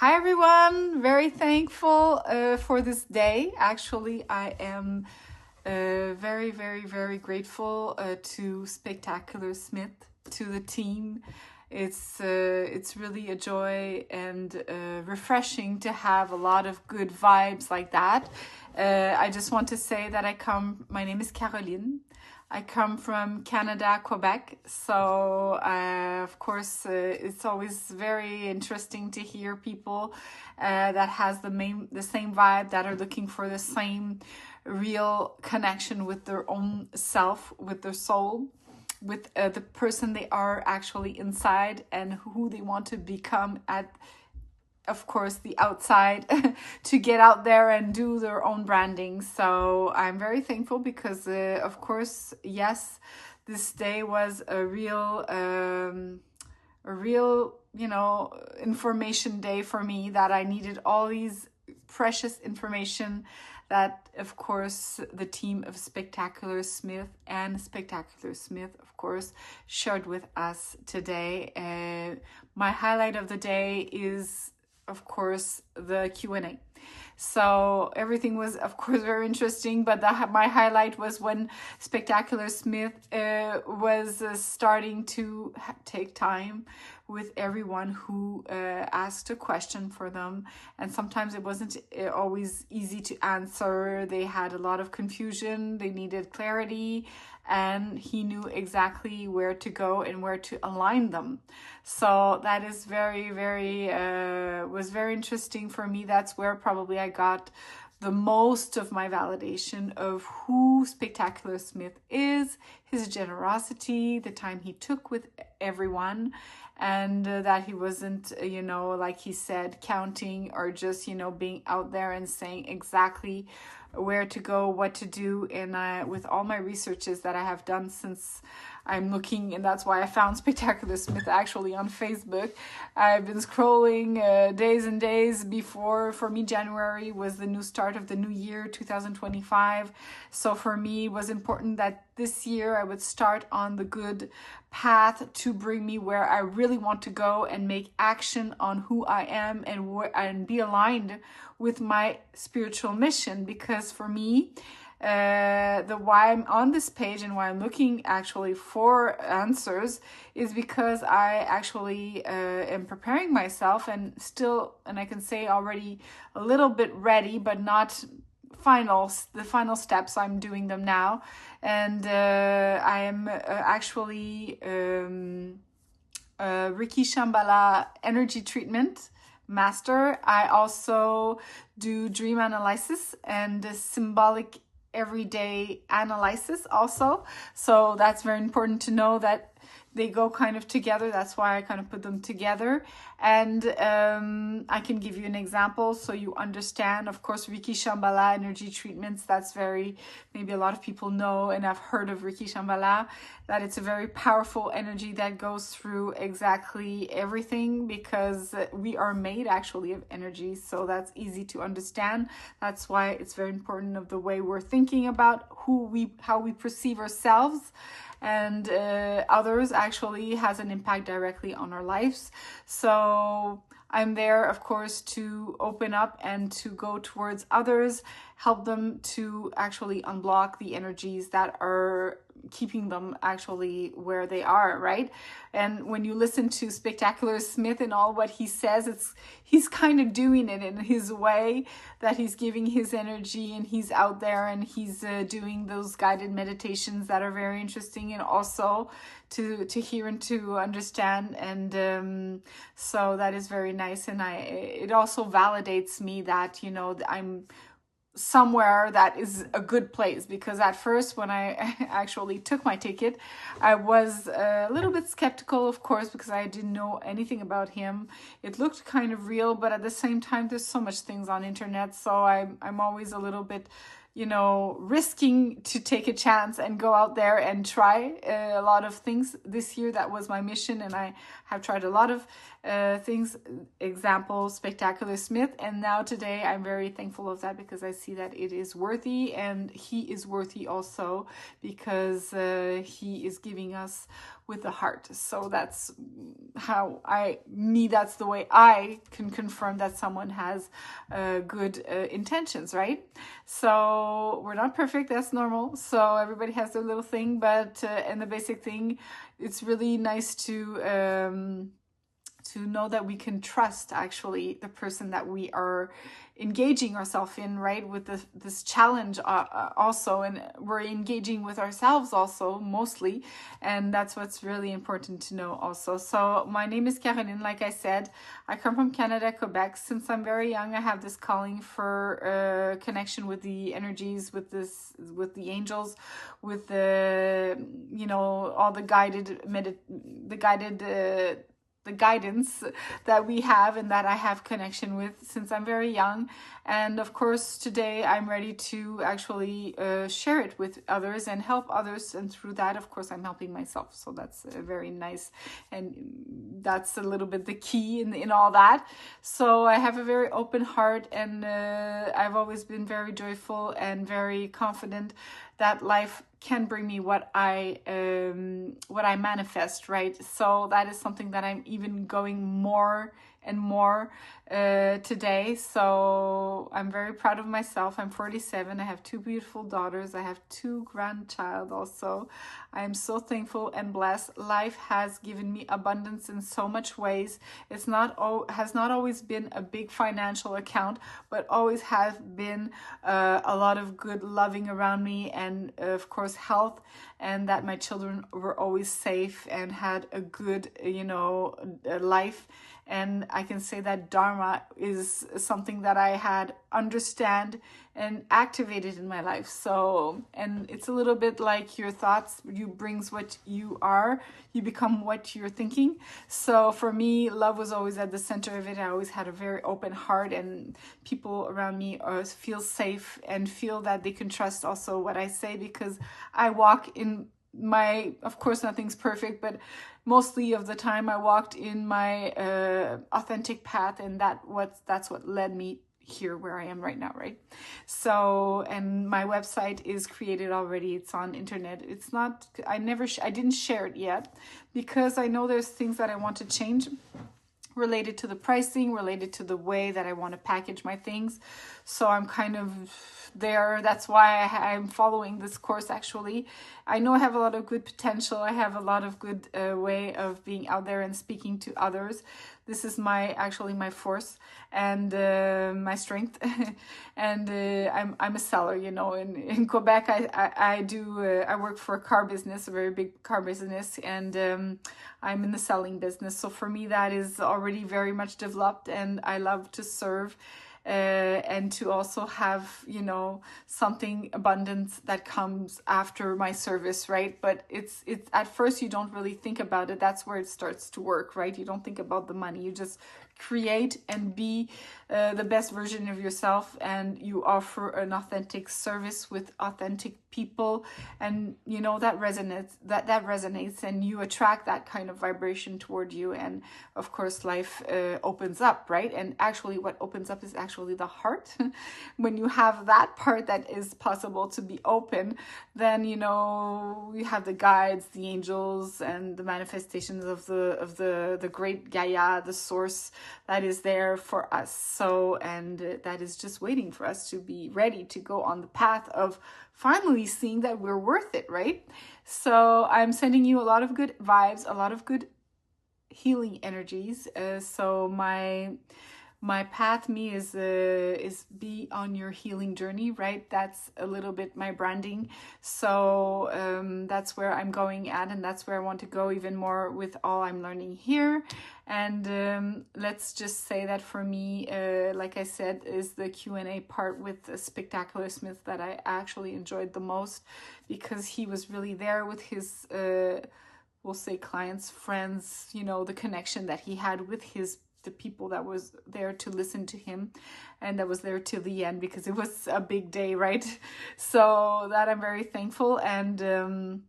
Hi everyone, very thankful for this day. Actually, I am very grateful to Spectacular Smith, to the team. It's really a joy and refreshing to have a lot of good vibes like that. I just want to say that my name is Carolyn. I come from Canada, Quebec, so of course it's always very interesting to hear people that has the same vibe, that are looking for the same real connection with their own self, with their soul, with the person they are actually inside and who they want to become at, of course, the outside to get out there and do their own branding. So I'm very thankful because of course, yes, this day was a real information day for me, that I needed all these precious information that, of course, the team of Spectacular Smith and Spectacular Smith, of course, shared with us today. My highlight of the day is, of course, the Q&A. So everything was, of course, very interesting, but my highlight was when Spectacular Smith was starting to take time with everyone who asked a question for them. And sometimes it wasn't always easy to answer. They had a lot of confusion. They needed clarity. And he knew exactly where to go and where to align them. So that is was very interesting for me. That's where probably I got the most of my validation of who Spectacular Smith is, his generosity, the time he took with everyone, and that he wasn't, like he said, counting or just, being out there and saying exactly where to go, what to do. And with all my researches that I have done since I'm looking, and that's why I found Spectacular Smith actually on Facebook. I've been scrolling days and days before. For me, January was the new start of the new year, 2025. So for me, it was important that this year I would start on the good path to bring me where I really want to go and make action on who I am and be aligned with my spiritual mission. Because for me, the why I'm on this page and why I'm looking actually for answers is because I actually am preparing myself and I can say already a little bit ready, but not the final steps. I'm doing them now, and I am actually Ricky Shambhala energy treatment master. I also do dream analysis and symbolic everyday analysis also. So that's very important to know that they go kind of together. That's why I kind of put them together. And I can give you an example so you understand. Of course, Ricky Shambhala energy treatments, that's maybe a lot of people know and have heard of Ricky Shambhala, that it's a very powerful energy that goes through exactly everything, because we are made actually of energy. So that's easy to understand. That's why it's very important of the way we're thinking about how we perceive ourselves and others actually has an impact directly on our lives. So I'm there, of course, to open up and to go towards others, help them to actually unblock the energies that are keeping them actually where they are, right? And when you listen to Spectacular Smith and all what he says, he's kind of doing it in his way, that he's giving his energy and he's out there and he's doing those guided meditations that are very interesting and also to hear and to understand. And so that is very nice. And it also validates me that, I'm somewhere that is a good place, because at first when I actually took my ticket, I was a little bit skeptical, of course, because I didn't know anything about him. It looked kind of real, but at the same time there's so much things on internet, so I'm always a little bit you know, risking to take a chance and go out there and try a lot of things this year. That was my mission, and I have tried a lot of things, example, Spectacular Smith, and now today I'm very thankful of that because I see that it is worthy, and he is worthy also because he is giving us with the heart. So that's how that's the way I can confirm that someone has good intentions, right? So we're not perfect, that's normal. So everybody has their little thing, but and the basic thing, it's really nice to know that we can trust actually the person that we are engaging ourselves in, right? With this challenge also, and we're engaging with ourselves also mostly, and that's what's really important to know also. So my name is Carolyn. Like I said, I come from Canada, Quebec. Since I'm very young, I have this calling for connection with the energies, with the angels, with the, you know, all the guidance that we have and that I have connection with since I'm very young. And of course, today I'm ready to actually share it with others and help others. And through that, of course, I'm helping myself. So that's very nice. And that's a little bit the key in all that. So I have a very open heart, and I've always been very joyful and very confident that life can bring me what I manifest, right? So that is something that I'm even going more and more today. So I'm very proud of myself. I'm 47. I have 2 beautiful daughters. I have 2 grandchild also. I am so thankful and blessed. Life has given me abundance in so much ways. Has not always been a big financial account, but always have been a lot of good loving around me, and of course health, and that my children were always safe and had a good, you know, life. And I can say that Dharma is something that I had understand and activated in my life. So, and it's a little bit like your thoughts, you brings what you are, you become what you're thinking. So for me, love was always at the center of it. I always had a very open heart, and people around me feel safe and feel that they can trust also what I say, because I walk in my, of course nothing's perfect, but mostly of the time I walked in my authentic path, and that's what led me here where I am right now, right? So, and my website is created already. It's on internet. It's not, I didn't share it yet because I know there's things that I want to change related to the pricing, related to the way that I want to package my things. So I'm kind of there. That's why I'm following this course actually. I know I have a lot of good potential. I have a lot of good way of being out there and speaking to others. This is actually my force and my strength. And I'm a seller, you know. In Quebec, I work for a car business, a very big car business, and I'm in the selling business. So for me, that is already very much developed, and I love to serve. And to also have, you know, something abundance that comes after my service, right? But it's at first you don't really think about it. That's where it starts to work, right? You don't think about the money. You just create and be the best version of yourself, and you offer an authentic service with authentic people, and you know that resonates, and you attract that kind of vibration toward you, and of course life opens up, right? And actually what opens up is actually the heart. When you have that part that is possible to be open, then you know you have the guides, the angels, and the manifestations of the great Gaia, the source that is there for us. So, and that is just waiting for us to be ready to go on the path of finally seeing that we're worth it, right? So I'm sending you a lot of good vibes, a lot of good healing energies. So my path, me, is be on your healing journey, right? That's a little bit my branding. So that's where I'm going at, and that's where I want to go even more with all I'm learning here. And let's just say that for me, like I said, is the Q&A part with Spectacular Smith that I actually enjoyed the most, because he was really there with his we'll say clients, friends, you know, the connection that he had with his the people that was there to listen to him and that was there till the end, because it was a big day, right? So that I'm very thankful. And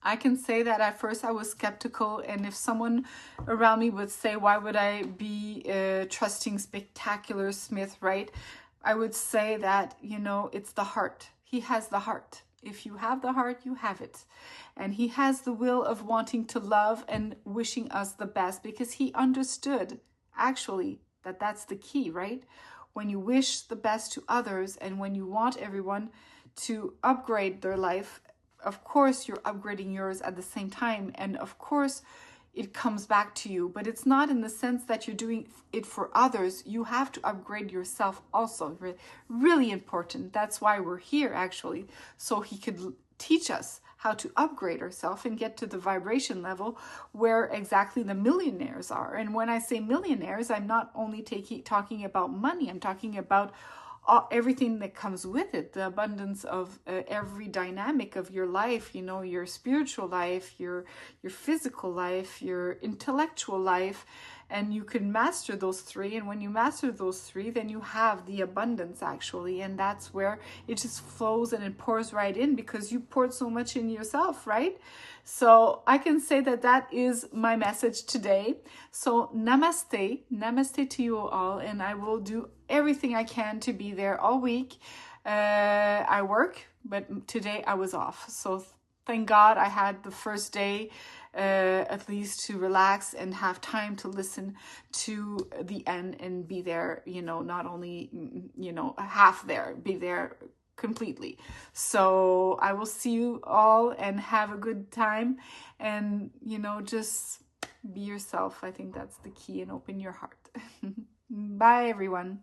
I can say that at first I was skeptical, and if someone around me would say, why would I be trusting Spectacular Smith, right? I would say that, you know, it's the heart. He has the heart. If you have the heart, you have it. And he has the will of wanting to love and wishing us the best, because he understood actually that that's the key, right? When you wish the best to others and when you want everyone to upgrade their life, of course you're upgrading yours at the same time, and of course it comes back to you, but it's not in the sense that you're doing it for others. You have to upgrade yourself also. Really important. That's why we're here, actually, so he could teach us how to upgrade ourselves and get to the vibration level where exactly the millionaires are. And when I say millionaires, I'm not only talking about money, I'm talking about everything that comes with it, the abundance of every dynamic of your life, you know, your spiritual life, your physical life, your intellectual life, and you can master those three. And when you master those three, then you have the abundance, actually, and that's where it just flows and it pours right in, because you poured so much in yourself, right? So I can say that that is my message today. So namaste to you all, and I will do everything I can to be there all week. I work, but today I was off. So thank God I had the first day at least to relax and have time to listen to the end and be there, you know, not only, you know, half there, be there completely. So I will see you all and have a good time, and, you know, just be yourself. I think that's the key, and open your heart. Bye, everyone.